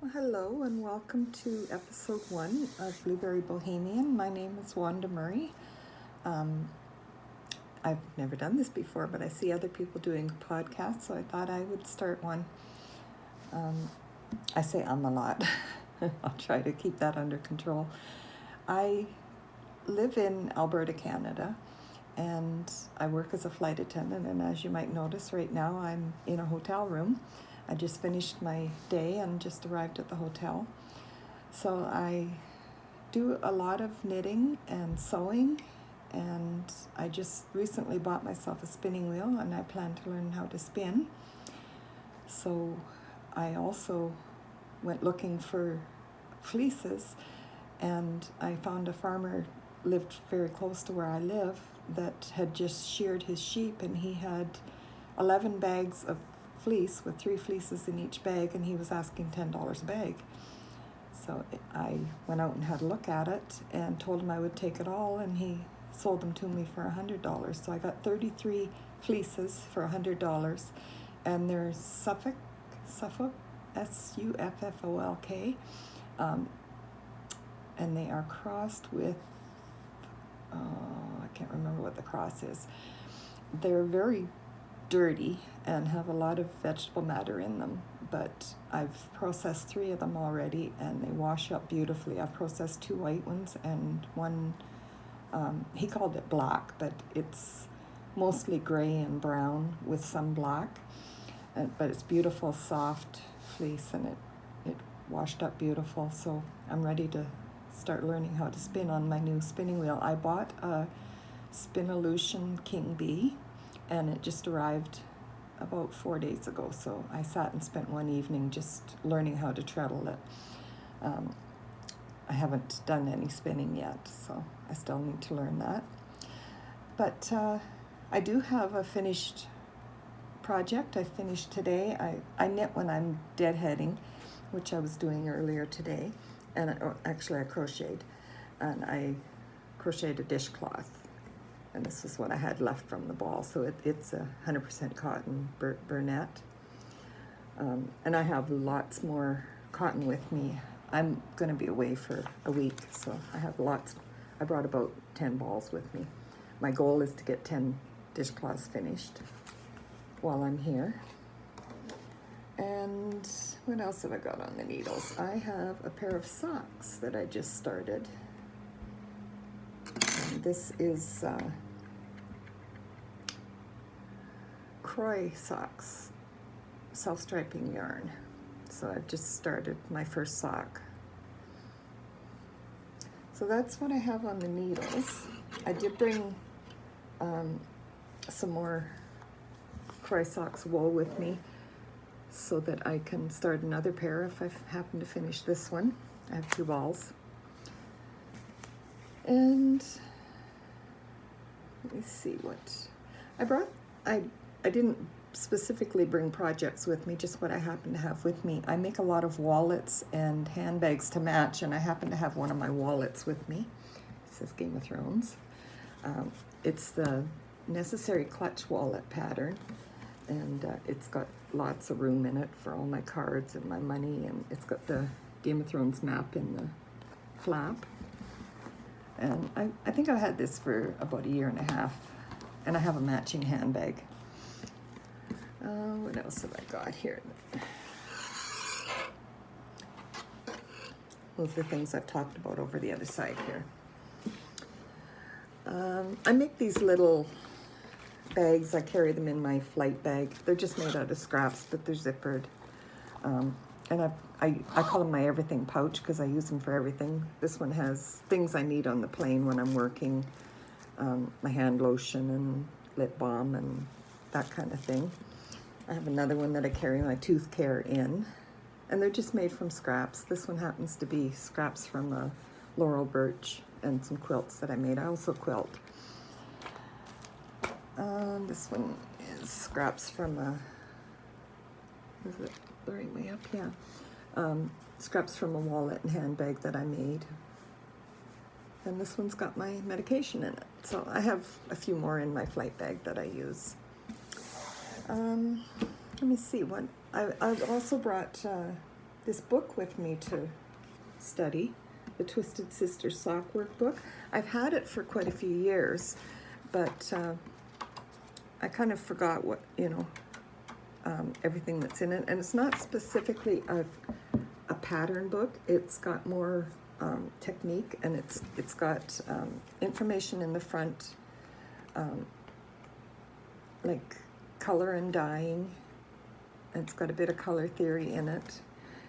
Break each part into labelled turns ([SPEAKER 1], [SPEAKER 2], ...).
[SPEAKER 1] Well, hello and welcome to episode 1 of Blueberry Bohemian. My name is Wanda Murray. I've never done this before, but I see other people doing podcasts, so I thought I would start one. I say a lot. I'll try to keep that under control. I live in Alberta, Canada, and I work as a flight attendant, and as you might notice right now, I'm in a hotel room. I just finished my day and just arrived at the hotel. So I do a lot of knitting and sewing, and I just recently bought myself a spinning wheel and I plan to learn how to spin. So I also went looking for fleeces, and I found a farmer lived very close to where I live that had just sheared his sheep, and he had 11 bags of fleece with 3 fleeces in each bag, and he was asking $10 a bag. So I went out and had a look at it and told him I would take it all, and he sold them to me for $100. So I got 33 fleeces for $100, and they're Suffolk, Suffolk, and they are crossed with, I can't remember what the cross is. They're very dirty and have a lot of vegetable matter in them, but I've processed 3 of them already and they wash up beautifully. I've processed 2 white ones and one, he called it black, but it's mostly gray and brown with some black, but it's beautiful soft fleece, and it washed up beautiful. So I'm ready to start learning how to spin on my new spinning wheel. I bought a Spinolution King Bee, and it just arrived about 4 days ago. So I sat and spent one evening just learning how to treadle it. I haven't done any spinning yet, so I still need to learn that. But I do have a finished project. I finished today. I knit when I'm deadheading, which I was doing earlier today. And actually I crocheted, and I crocheted a dishcloth. And this is what I had left from the ball. So it's a 100% cotton burnette. And I have lots more cotton with me. I'm going to be away for a week, so I have lots. I brought about 10 balls with me. My goal is to get 10 dishcloths finished while I'm here. And what else have I got on the needles? I have a pair of socks that I just started. This is Crochet socks, self-striping yarn. So I've just started my first sock. So that's what I have on the needles. I did bring some more Crochet socks wool with me so that I can start another pair if I happen to finish this one. I have 2 balls. And let me see what I brought. I didn't specifically bring projects with me, just what I happen to have with me. I make a lot of wallets and handbags to match, and I happen to have one of my wallets with me. It says Game of Thrones. It's the Necessary Clutch wallet pattern, and it's got lots of room in it for all my cards and my money, and it's got the Game of Thrones map in the flap. And I think I've had this for about a year and a half, and I have a matching handbag. What else have I got here? Those are things I've talked about over the other side here. I make these little bags. I carry them in my flight bag. They're just made out of scraps, but they're zippered. And I call them my everything pouch because I use them for everything. This one has things I need on the plane when I'm working, my hand lotion and lip balm and that kind of thing. I have another one that I carry my tooth care in, and they're just made from scraps. This one happens to be scraps from a laurel birch and some quilts that I made. I also quilt. This one is scraps from is it the right way up? Yeah. Scraps from a wallet and handbag that I made. And this one's got my medication in it. So I have a few more in my flight bag that I use. Let me see what I've also brought this book with me to study, the Twisted Sister Sock Workbook. I've had it for quite a few years, but I kind of forgot what, everything that's in it. And it's not specifically a pattern book. It's got more technique, and it's got information in the front, like color and dyeing. And it's got a bit of color theory in it.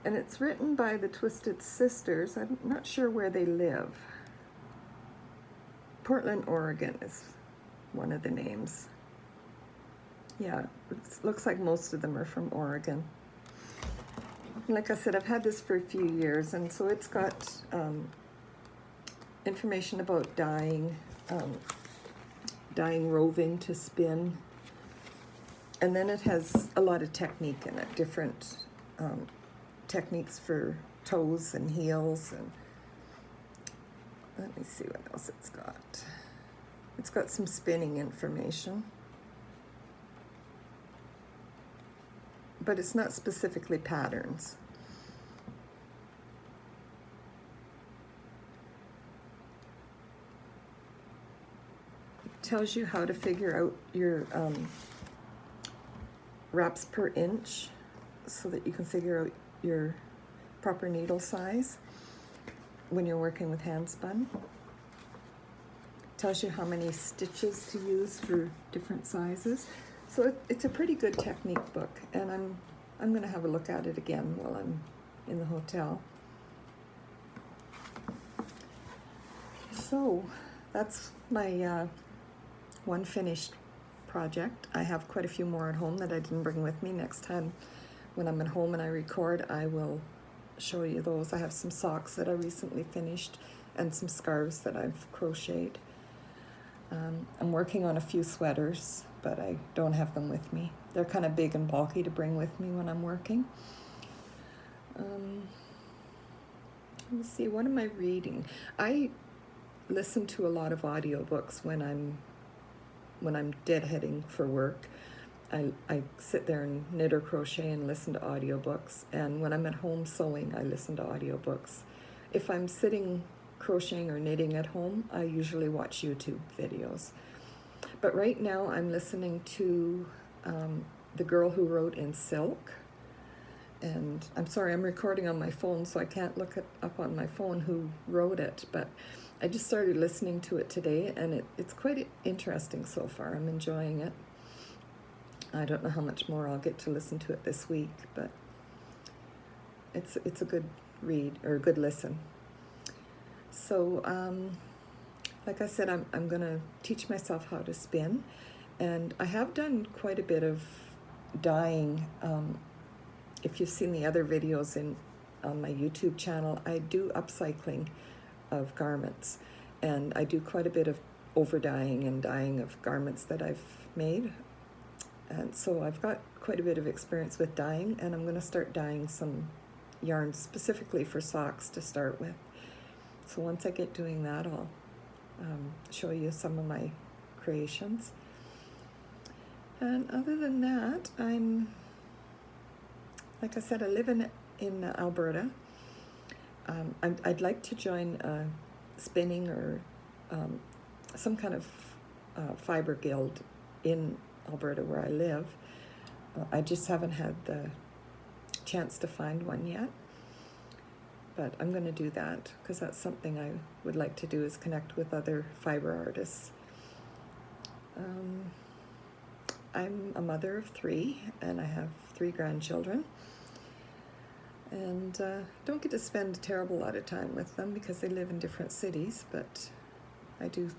[SPEAKER 1] And it's written by the Twisted Sisters. I'm not sure where they live. Portland, Oregon is one of the names. Yeah, it looks like most of them are from Oregon. Like I said, I've had this for a few years, and so it's got information about dyeing, dyeing roving to spin, and then it has a lot of technique in it, different techniques for toes and heels, and let me see what else it's got. It's got some spinning information, but it's not specifically patterns. It tells you how to figure out your wraps per inch so that you can figure out your proper needle size when you're working with hand spun. It tells you how many stitches to use for different sizes. So it's a pretty good technique book, and I'm going to have a look at it again while I'm in the hotel. So that's my one finished project. I have quite a few more at home that I didn't bring with me. Next time when I'm at home and I record, I will show you those. I have some socks that I recently finished and some scarves that I've crocheted. I'm working on a few sweaters, but I don't have them with me. They're kind of big and bulky to bring with me when I'm working. Let me see, what am I reading? I listen to a lot of audiobooks when I'm deadheading for work. I sit there and knit or crochet and listen to audiobooks, and when I'm at home sewing, I listen to audiobooks. If I'm sitting crocheting or knitting at home, I usually watch YouTube videos. But right now I'm listening to The Girl Who Wrote in Silk. And I'm sorry, I'm recording on my phone, so I can't look it up on my phone who wrote it, but I just started listening to it today, and it's quite interesting so far. I'm enjoying it. I don't know how much more I'll get to listen to it this week, but it's a good read, or a good listen. So, like I said, I'm going to teach myself how to spin, and I have done quite a bit of dyeing. If you've seen the other videos on my YouTube channel, I do upcycling of garments, and I do quite a bit of over dyeing and dyeing of garments that I've made. And so I've got quite a bit of experience with dyeing, and I'm going to start dyeing some yarns specifically for socks to start with. So once I get doing that, I'll show you some of my creations. And other than that, like I said, I live in Alberta. I'd like to join a spinning or some kind of fiber guild in Alberta where I live. I just haven't had the chance to find one yet, but I'm going to do that because that's something I would like to do, is connect with other fiber artists. I'm a mother of 3, and I have 3 grandchildren, and don't get to spend a terrible lot of time with them because they live in different cities, but I do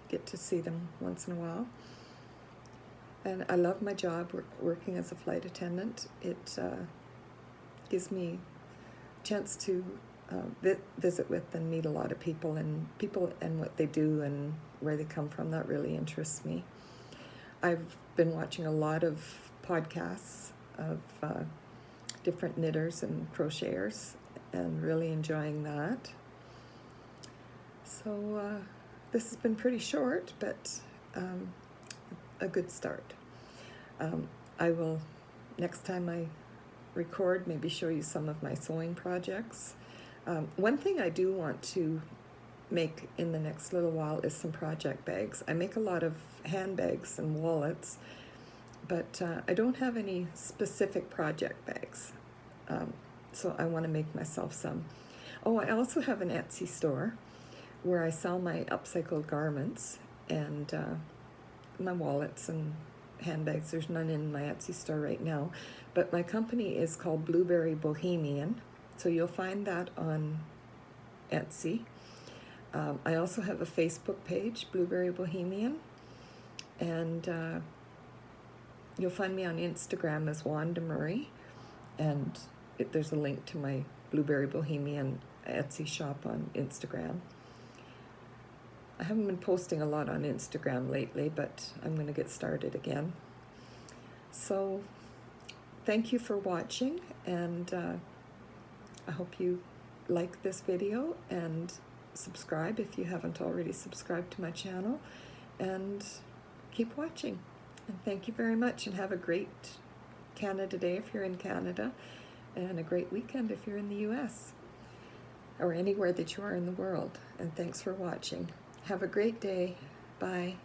[SPEAKER 1] get to see them once in a while. And I love my job, working as a flight attendant. It gives me a chance to visit with and meet a lot of people and what they do and where they come from. That really interests me. I've been watching a lot of podcasts of different knitters and crocheters and really enjoying that. So this has been pretty short, but a good start. I will, next time I record, maybe show you some of my sewing projects. One thing I do want to make in the next little while is some project bags. I make a lot of handbags and wallets, but I don't have any specific project bags. So I want to make myself some. Oh, I also have an Etsy store where I sell my upcycled garments and my wallets and handbags. There's none in my Etsy store right now, but my company is called Blueberry Bohemian, so you'll find that on Etsy. I also have a Facebook page, Blueberry Bohemian, and you'll find me on Instagram as Wanda Murray, and there's a link to my Blueberry Bohemian Etsy shop on Instagram. I haven't been posting a lot on Instagram lately, but I'm going to get started again. So thank you for watching, and I hope you like this video and subscribe if you haven't already subscribed to my channel, and keep watching. And thank you very much, and have a great Canada Day if you're in Canada, and a great weekend if you're in the US, or anywhere that you are in the world. And thanks for watching. Have a great day. Bye.